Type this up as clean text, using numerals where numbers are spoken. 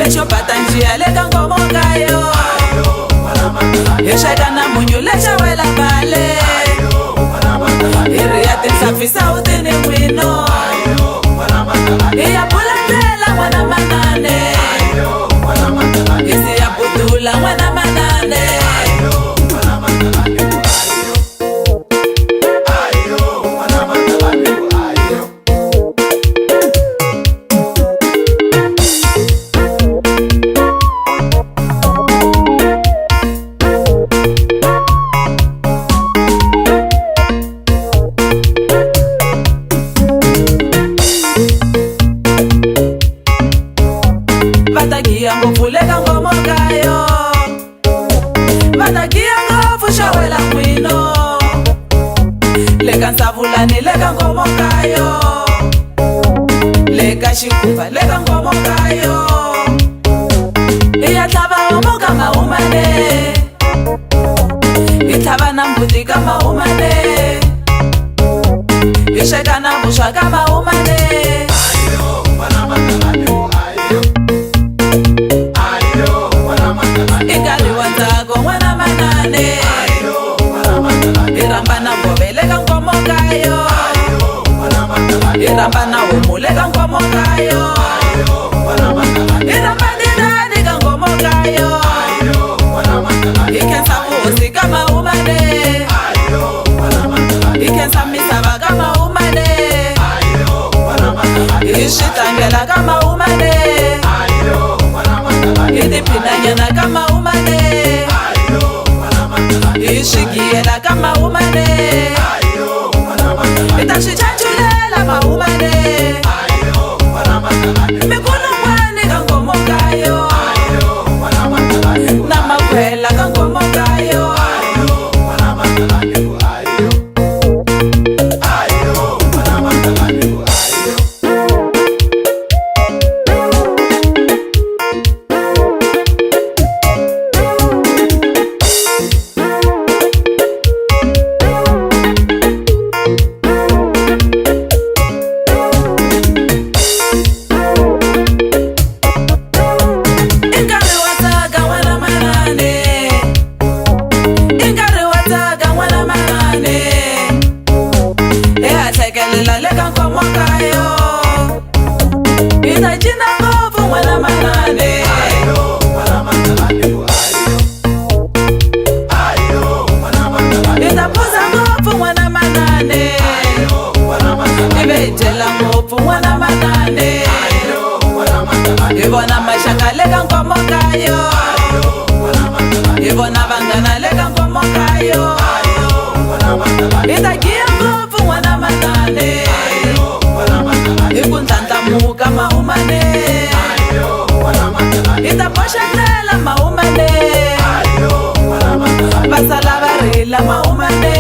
Lesho batanjia leka ngomo kayo Yeshaka na munyu lesha wela bale Iri ya tinsafisa utini mwino Iya pula tela wana manane Isi ya putula wana manane Vatagia ngofuleka ngomo kayo Vatagia ngofusha wela mwino Leka nsavulani leka ngomo kayo Leka shikuva leka ngomo kayo Iya tava homo kama umane Itava na mbuti kama umane Isheka na busha kama umane Nkarhi wa Tsaka n'wana manane Iramba na ngove leka ngomo kayo Iramba na homu leka ngomo kayo Iramba nidani ka ngomo kayo Ikensa vuhosi kama umane Ikensa misava kama umane Ishitangela kama umane Idipinanyana kama umane Ishigiela kama umane Itashichachulela maumane Mikulu mwani kangomo kayo Namakwela kangomo kayo Leka ngomo kayo Ita jina ngofu mwana manane Ita puza ngofu mwana manane Ibe jela ngofu mwana manane Ibona mashaka leka ngomo kayo Ibona vangana leka ngomo kayo Ita gia ngofu mwana manane Ikuntlanta muka maumane Itaposhatela maumane Basala varila maumane